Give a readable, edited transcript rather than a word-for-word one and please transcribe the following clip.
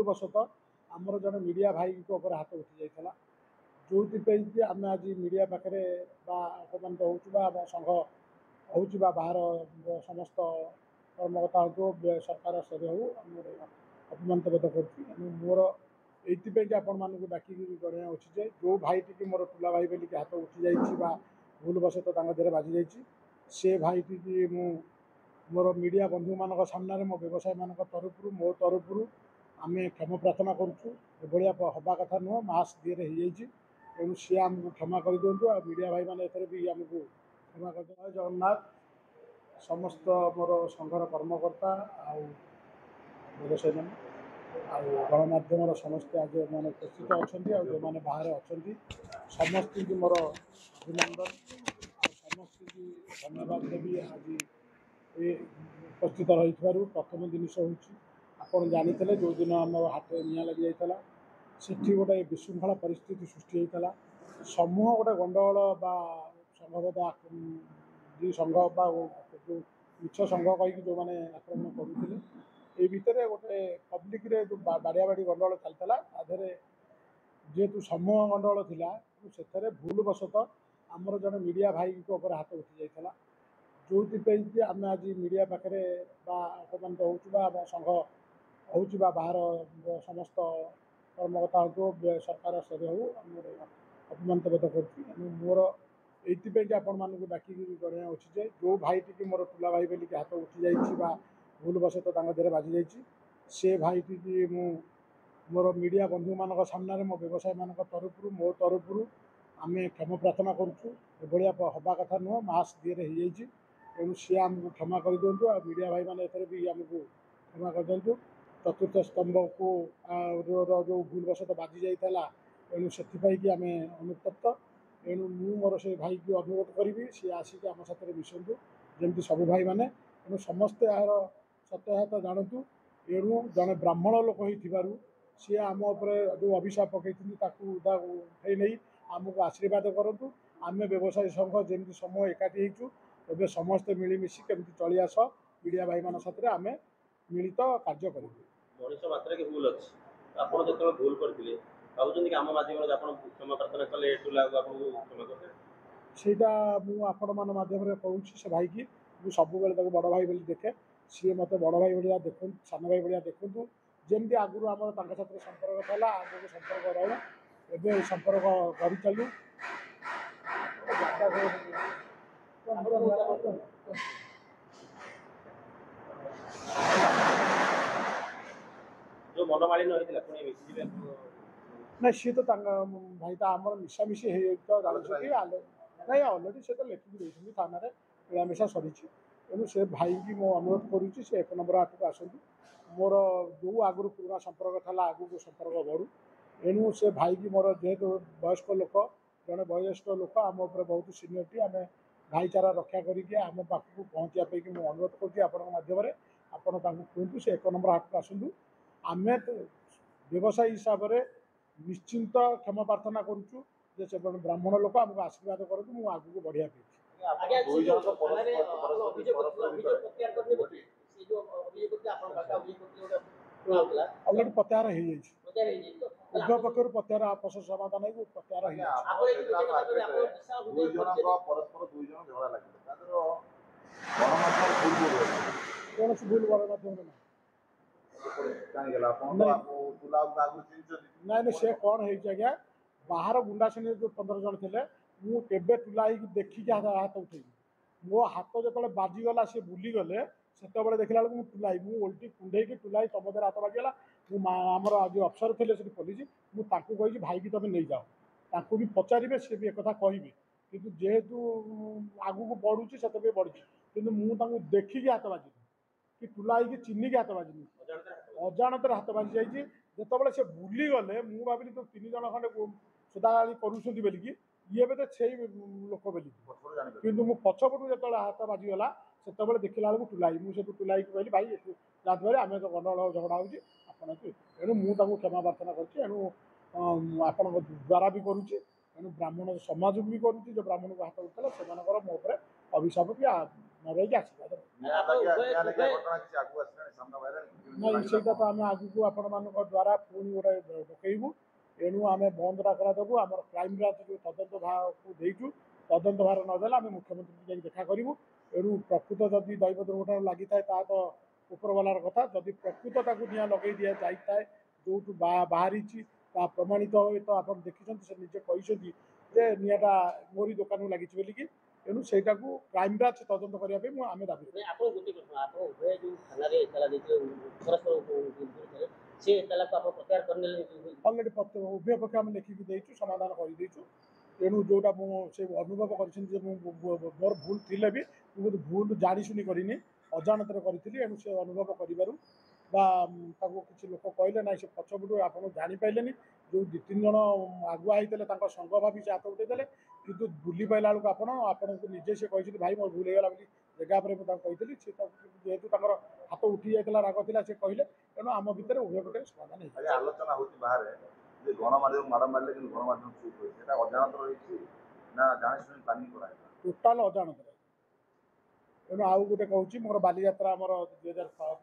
ଭୁଲବଶତଃ ଆମର ଜଣେ ମିଡ଼ିଆ ଭାଇଙ୍କ ଉପରେ ହାତ ଉଠି ଯାଇଥିଲା, ଯେଉଁଥିପାଇଁ କି ଆମେ ଆଜି ମିଡ଼ିଆ ପାଖରେ ବା ଅପମାନିତ ହେଉଛୁ ବା ଆମ ସଂଘ ହେଉଛି ବା ବାହାର ସମସ୍ତ କର୍ମକର୍ତ୍ତା ହେଉଥିବ ସରକାର ସ୍ତରୀୟ ହେଉ ଆମର ଅପମାନିତ ବୋଧ କରୁଛୁ। ଏବଂ ମୋର ଏଇଥିପାଇଁ କି ଆପଣମାନଙ୍କୁ ଡାକିକି ଜଣାଇବା ଅଛି ଯେ ଯେଉଁ ଭାଇଟିକି ମୋର ଟୁଲା ଭାଇ ବୋଲିକି ହାତ ଉଠି ଯାଇଛି ବା ଭୁଲବଶତଃ ତାଙ୍କ ଦେହରେ ବାଜି ଯାଇଛି, ସେ ଭାଇଟିକି ମୁଁ ମୋର ମିଡ଼ିଆ ବନ୍ଧୁମାନଙ୍କ ସାମ୍ନାରେ ମୋ ବ୍ୟବସାୟୀମାନଙ୍କ ତରଫରୁ ମୋ ତରଫରୁ ଆମେ କ୍ଷମା ପ୍ରାର୍ଥନା କରୁଛୁ। ଏଭଳିଆ ହେବା କଥା ନୁହଁ, ମାସ୍ ଦିହରେ ହେଇଯାଇଛି, ତେଣୁ ସିଏ ଆମକୁ କ୍ଷମା କରିଦିଅନ୍ତୁ। ଆଉ ମିଡ଼ିଆ ଭାଇମାନେ ଏଥିରେ ବି ଆମକୁ କ୍ଷମା କରିଦିଅନ୍ତୁ। ଜୟ ଜଗନ୍ନାଥ। ସମସ୍ତ ମୋର ସଂଘର କର୍ମକର୍ତ୍ତା ଆଉ ବ୍ୟବସାୟୀମାନେ ଆଉ ଗଣମାଧ୍ୟମର ସମସ୍ତେ ଆଜି ଯେଉଁମାନେ ଉପସ୍ଥିତ ଅଛନ୍ତି ଆଉ ଯେଉଁମାନେ ବାହାରେ ଅଛନ୍ତି ସମସ୍ତଙ୍କୁ ମୋର ଅଭିନନ୍ଦନ ଆଉ ସମସ୍ତଙ୍କୁ ଧନ୍ୟବାଦ ଦେବି ଆଜି ଏ ଉପସ୍ଥିତ ରହିଥିବାରୁ। ପ୍ରଥମ ଜିନିଷ ହେଉଛି ଆପଣ ଜାଣିଥିଲେ ଯେଉଁଦିନ ଆମର ହାତରେ ନିଆଁ ଲାଗିଯାଇଥିଲା ସେଠି ଗୋଟେ ବିଶୃଙ୍ଖଳା ପରିସ୍ଥିତି ସୃଷ୍ଟି ହୋଇଥିଲା। ସମୂହ ଗୋଟେ ଗଣ୍ଡଗୋଳ ବା ସଂଘବଦ୍ଧ ଦୁଇ ସଂଘ ବା ଯେଉଁ ମିଛ ସଂଘ କହିକି ଯେଉଁମାନେ ଆକ୍ରମଣ କରୁଥିଲେ, ଏଇ ଭିତରେ ଗୋଟେ ପବ୍ଲିକରେ ଯେଉଁ ବାଡ଼ିଆବାଡ଼ି ଗଣ୍ଡଗୋଳ ଚାଲିଥିଲା, ତା ଦେହରେ ଯେହେତୁ ସମୂହ ଗଣ୍ଡଗୋଳ ଥିଲା ତେଣୁ ସେଥିରେ ଭୁଲବଶତଃ ଆମର ଜଣେ ମିଡ଼ିଆ ଭାଇଙ୍କ ଉପରେ ହାତ ଉଠି ଯାଇଥିଲା, ଯେଉଁଥିପାଇଁ କି ଆମେ ଆଜି ମିଡ଼ିଆ ପାଖରେ ବା ଅପମାନିତ ହେଉଛୁ ବା ଆମ ସଂଘ ହେଉଛି ବା ବାହାର ସମସ୍ତ କର୍ମକର୍ତ୍ତା ହେଉଥିବ ସରକାର ସ୍ତରୀୟ ହେଉ ଆମର ଅପମାନିତ ବୋଧ କରୁଛୁ। ଏବଂ ମୋର ଏଇଥିପାଇଁ କି ଆପଣମାନଙ୍କୁ ଡାକିକି ଜଣାଇବା ଅଛି ଯେ ଯେଉଁ ଭାଇଟିକି ମୋର ଟୁଲା ଭାଇ ବୋଲିକି ହାତ ଉଠି ଯାଇଛି ବା ଭୁଲବଶତଃ ତାଙ୍କ ଦେହରେ ବାଜି ଯାଇଛି, ସେ ଭାଇଟିକି ମୁଁ ମୋର ମିଡ଼ିଆ ବନ୍ଧୁମାନଙ୍କ ସାମ୍ନାରେ ମୋ ବ୍ୟବସାୟୀମାନଙ୍କ ତରଫରୁ ମୋ ତରଫରୁ ଆମେ କ୍ଷମା ପ୍ରାର୍ଥନା କରୁଛୁ। ଏଭଳିଆ ହେବା କଥା ନୁହଁ, ମାସ୍ ଦିହରେ ହେଇଯାଇଛି, ତେଣୁ ସିଏ ଆମକୁ କ୍ଷମା କରିଦିଅନ୍ତୁ। ଆଉ ମିଡ଼ିଆ ଭାଇମାନେ ଏଥିରେ ବି ଆମକୁ କ୍ଷମା କରିଦିଅନ୍ତୁ। ଚତୁର୍ଥ ସ୍ତମ୍ଭକୁ ଯେଉଁ ଭୁଲବଶତଃ ବାଜି ଯାଇଥିଲା, ତେଣୁ ସେଥିପାଇଁକି ଆମେ ଅନୁତପ୍ତ। ତେଣୁ ମୁଁ ମୋର ସେ ଭାଇକି ଅନୁରୋଧ କରିବି ସିଏ ଆସିକି ଆମ ସାଥିରେ ମିଶନ୍ତୁ ଯେମିତି ସବୁ ଭାଇମାନେ। ତେଣୁ ସମସ୍ତେ ଏହାର ସତ୍ୟାସତ୍ୟ ଜାଣନ୍ତୁ। ଏଣୁ ଜଣେ ବ୍ରାହ୍ମଣ ଲୋକ ହେଇଥିବାରୁ ସିଏ ଆମ ଉପରେ ଯେଉଁ ଅଭିଶାପ ପକାଇଛନ୍ତି ତାକୁ ଉଠାଇ ନେଇ ଆମକୁ ଆଶୀର୍ବାଦ କରନ୍ତୁ। ଆମେ ବ୍ୟବସାୟୀ ସଂଘ ଯେମିତି ସମୂହ ଏକାଠି ହେଇଛୁ, ଏବେ ସମସ୍ତେ ମିଳିମିଶି କେମିତି ଚଳି ଆସ ମିଡ଼ିଆ ଭାଇମାନଙ୍କ ସାଥିରେ ଆମେ ମିଳିତ କାର୍ଯ୍ୟ କରିବୁ। ମଣିଷ ମାତ୍ରାରେ ଭୁଲ ଅଛି। ଆପଣ ଯେତେବେଳେ ଭୁଲ କରିଥିଲେ ଭାବୁଛନ୍ତି କି ଆମ ମାଧ୍ୟମରେ ଆପଣ କ୍ଷମା ପ୍ରାର୍ଥନା କଲେ ଏଠୁ ଲାଗୁ ଆପଣଙ୍କୁ କ୍ଷମା କରିଦେବେ? ସେଇଟା ମୁଁ ଆପଣମାନଙ୍କ ମାଧ୍ୟମରେ କହୁଛି। ସେ ଭାଇକି ମୁଁ ସବୁବେଳେ ତାକୁ ବଡ଼ ଭାଇ ବୋଲି ଦେଖେ, ସିଏ ମୋତେ ବଡ଼ ଭାଇ ଭଳିଆ ଦେଖନ୍ତୁ, ସାନ ଭାଇ ଭଳିଆ ଦେଖନ୍ତୁ। ଯେମିତି ଆଗରୁ ଆମର ତାଙ୍କ ସାଥିରେ ସମ୍ପର୍କ ଥିଲା, ଆଗକୁ ସମ୍ପର୍କ ରହୁ, ଏବେ ଏ ସମ୍ପର୍କ ଗଢ଼ି ଚାଲୁ। ଯୋଉ ମନମାଳିନ୍ୟ ହେଇଥିଲା ପୁଣି ମିଶିଯିବେ? ନାଇଁ, ସିଏ ତ ତାଙ୍କ ଭାଇ ତ ଆମର ମିଶାମିଶି ହେଇଯାଇଛି ତ ଜାଣିଛନ୍ତି। ନାଇଁ, ଅଲରେଡ଼ି ସେ ତ ଲେଖିକି ଦେଇଛନ୍ତି ଥାନାରେ, ମିଳାମିଶା ସରିଛି। ତେଣୁ ସେ ଭାଇକି ମୁଁ ଅନୁରୋଧ କରୁଛି ସେ 1 ନମ୍ବର ହାଟକୁ ଆସନ୍ତୁ। ମୋର ଯେଉଁ ଆଗରୁ ପୁରୁଣା ସମ୍ପର୍କ ଥିଲା ଆଗକୁ ସମ୍ପର୍କ ବଢ଼ୁ। ଏଣୁ ସେ ଭାଇକି ମୋର ଯେହେତୁ ବୟସ୍କ ଲୋକ, ଜଣେ ବୟସ୍କ ଲୋକ, ଆମ ଉପରେ ବହୁତ ସିନିୟରିଟି, ଆମେ ଭାଇଚାରା ରକ୍ଷା କରିକି ଆମ ପାଖକୁ ପହଞ୍ଚିବା ପାଇଁକି ମୁଁ ଅନୁରୋଧ କରୁଛି ଆପଣଙ୍କ ମାଧ୍ୟମରେ। ଆପଣ ତାଙ୍କୁ କୁହନ୍ତୁ ସେ 1 ନମ୍ବର ହାଟକୁ ଆସନ୍ତୁ। ଆମେ ବ୍ୟବସାୟୀ ହିସାବରେ ନିଶ୍ଚିନ୍ତ କ୍ଷମା ପ୍ରାର୍ଥନା କରୁଛୁ ଯେ ସେ ଜଣେ ବ୍ରାହ୍ମଣ ଲୋକ, ଆମକୁ ଆଶୀର୍ବାଦ କରନ୍ତୁ ମୁଁ ଆଗକୁ ବଢ଼ିବା ପାଇଁ। ଅଲରେଡ଼ି ପ୍ରତ୍ୟାହାର ହେଇଯାଇଛି, ଉଭୟ ପକ୍ଷରୁ ପ୍ରତ୍ୟାହାର ଆପୋଷ ସମାଧାନ ହେଇକି ପ୍ରତ୍ୟାହାର ହେଇଯାଇଛି। କୌଣସି ଭୁଲ ଗଣମାଧ୍ୟମରେ ନାହିଁ। ନାଇଁ, ସେ କ'ଣ ହେଇଛି ଆଜ୍ଞା, ବାହାର ଗୁଣ୍ଡା ଶ୍ରେଣୀରେ ଯେଉଁ 15 ଜଣ ଥିଲେ, ମୁଁ କେବେ ଟୁଲା ହେଇକି ଦେଖିକି ହାତ ଉଠେଇବି। ମୋ ହାତ ଯେତେବେଳେ ବାଜିଗଲା ସେ ବୁଲିଗଲେ, ସେତେବେଳେ ଦେଖିଲା ବେଳକୁ ମୁଁ ଟୁଲାଇ, ମୁଁ ଓଲଟି କୁଣ୍ଡେଇକି ଟୁଲାଇ ତମ ଦେହରେ ହାତ ବାଜିଗଲା। ମୁଁ ଆମର ଆଜି ଅଫିସର ଥିଲେ ସେଠି ପୋଲିସ, ମୁଁ ତାଙ୍କୁ କହିଛି ଭାଇକି ତମେ ନେଇଯାଅ, ତାଙ୍କୁ ବି ପଚାରିବେ, ସିଏ ବି ଏକଥା କହିବେ। କିନ୍ତୁ ଯେହେତୁ ଆଗକୁ ବଢ଼ୁଛି ସେତେବେଳେ ବଢ଼ିଛି, କିନ୍ତୁ ମୁଁ ତାଙ୍କୁ ଦେଖିକି ହାତ ବାଜିନି କି ଟୁଲା ହେଇକି ଚିହ୍ନିକି ହାତ ବାଜିନି, ଅଜାଣତରେ ହାତ ବାଜି ଯାଇଛି। ଯେତେବେଳେ ସେ ବୁଲିଗଲେ ମୁଁ ଭାବିଲି ତ 3 ଜଣ ଖଣ୍ଡେ ସଦାଗାଳି କରୁଛନ୍ତି ବୋଲିକି, ଇଏ ବୋଧେ ସେଇ ଲୋକ ବୋଲିକି, କିନ୍ତୁ ମୁଁ ପଛପଟୁ ଯେତେବେଳେ ହାତ ବାଜିଗଲା ସେତେବେଳେ ଦେଖିଲା ବେଳକୁ ଟୁଲାଇ। ମୁଁ ସେଠୁ ଟୁଲାଇକି କହିଲି ଭାଇ ଏଠୁ ଯାଆନ୍ତୁ ଭାଇ, ଆମେ ତ ଗଣ୍ଡଗୋଳ ଝଗଡ଼ା ହେଉଛି ଆପଣ ଏଠୁ। ଏଣୁ ମୁଁ ତାଙ୍କୁ କ୍ଷମା ପ୍ରାର୍ଥନା କରୁଛି। ଏଣୁ ଆପଣଙ୍କ ଦ୍ୱାରା ବି କରୁଛି। ଏଣୁ ବ୍ରାହ୍ମଣ ସମାଜକୁ ବି କରୁଛି, ଯେ ବ୍ରାହ୍ମଣକୁ ହାତ ଉଠିଥିଲା ସେମାନଙ୍କର ମୋ ଉପରେ ଅଭିଶାପ କି ନରେଇକି ଆଶୀର୍ବାଦ ରଖିବୁ। ନାଇଁ ସେଇଟା ତ ଆମେ ଆଗକୁ ଆପଣମାନଙ୍କ ଦ୍ୱାରା ପୁଣି ଗୋଟେ ଡକେଇବୁ। ଏଣୁ ଆମେ ବନ୍ଦ ଡାକରା ଦେବୁ। ଆମର କ୍ରାଇମବ୍ରାଞ୍ଚ ଯେଉଁ ତଦନ୍ତ ଭାରକୁ ଦେଇଛୁ, ତଦନ୍ତ ଭାର ନଦେଲେ ଆମେ ମୁଖ୍ୟମନ୍ତ୍ରୀଙ୍କୁ ଯାଇ ଦେଖା କରିବୁ। ଏଣୁ ପ୍ରକୃତ ଯଦି ଦୈବ ଦୁର୍ଘଟଣା ଲାଗିଥାଏ ତାହା ତ ଉପରବାଲାର କଥା। ଯଦି ପ୍ରକୃତ ତାକୁ ନିଆଁ ଲଗାଇ ଦିଆଯାଇଥାଏ, ଯେଉଁଠୁ ବାହାରିଛି ତାହା ପ୍ରମାଣିତ ହୁଏ, ତ ଆପଣ ଦେଖିଛନ୍ତି, ସେ ନିଜେ କହିଛନ୍ତି ଯେ ନିଆଁଟା ମୋରି ଦୋକାନକୁ ଲାଗିଛି ବୋଲିକି। ତେଣୁ ସେଇଟାକୁ କ୍ରାଇମବ୍ରାଞ୍ଚ ତଦନ୍ତ କରିବା ପାଇଁ ଆମେ ଦାବି କରୁଛୁ। ଆପଣ ଗୋଟିଏ ପ୍ରଶ୍ନ, ଆପଣ ଉଭୟ ଯେଉଁ ଥାନାରେ ଏତଲା ଦେଇଥିଲେ ପରସ୍ପର ବିରୁଦ୍ଧରେ, ସେ ଏତଲାକୁ ଆପଣ ପ୍ରତ୍ୟାହାର କରିନେଲେ? ଅଲରେଡ଼ି ଉଭୟ ପକ୍ଷ ଆମେ ଲେଖିକି ଦେଇଛୁ, ସମାଧାନ କରିଦେଇଛୁ। ତେଣୁ ଯେଉଁଟା ମୁଁ ସେ ଅନୁଭବ କରିଛନ୍ତି ଯେ ମୋର ଭୁଲ ଥିଲେ ବି ମୁଁ କିନ୍ତୁ ଭୁଲ ଜାଣିଶୁଣି କରିନି, ଅଜାଣତରେ କରିଥିଲି। ଏଣୁ ସେ ଅନୁଭବ କରିବାରୁ ବା ତାକୁ କିଛି ଲୋକ କହିଲେ ନାହିଁ ସେ ପଛପଟୁ ଆପଣ ଜାଣିପାରିଲେନି, ଯେଉଁ 2-3 ଜଣ ଆଗୁଆ ହେଇଥିଲେ ତାଙ୍କ ସଂଘ ଭାବି ସେ ହାତ ଉଠେଇଦେଲେ, କିନ୍ତୁ ବୁଲି ପାଇଲା ବେଳକୁ ଆପଣଙ୍କୁ ନିଜେ ସେ କହିଛନ୍ତି ଭାଇ ମୋର ଭୁଲ ହେଇଗଲା ବୋଲି ଜାଗା ଉପରେ ମୁଁ ତାଙ୍କୁ କହିଥିଲି। ସେ ଯେହେତୁ ତାଙ୍କର ହାତ ଉଠି ଯାଇଥିଲା, ରାଗ ଥିଲା, ସେ କହିଲେ। ତେଣୁ ଆମ ଭିତରେ ଉଭୟ ପଟେ ସମାଧାନ ହେଇଛି। ଆଲୋଚନା ହେଉଛି ବାହାରେ ଯେ ଗଣମାଧ୍ୟମ ମାଡ଼ ମାରିଲେ କିନ୍ତୁ ଗଣମାଧ୍ୟମ ଚୁପ୍ ରହିଛି, ଏଟା ଅଜାଣତରେ ରହିଛି ନା ଜାଣିଶୁଣି ପ୍ଲାନିଂ କରାହେଇଥିଲା? ଟୋଟାଲ ଅଜାଣତରେ। ତେଣୁ ଆଉ ଗୋଟେ କହୁଛି, ମୋର ବାଲିଯାତ୍ରା ଆମର 2006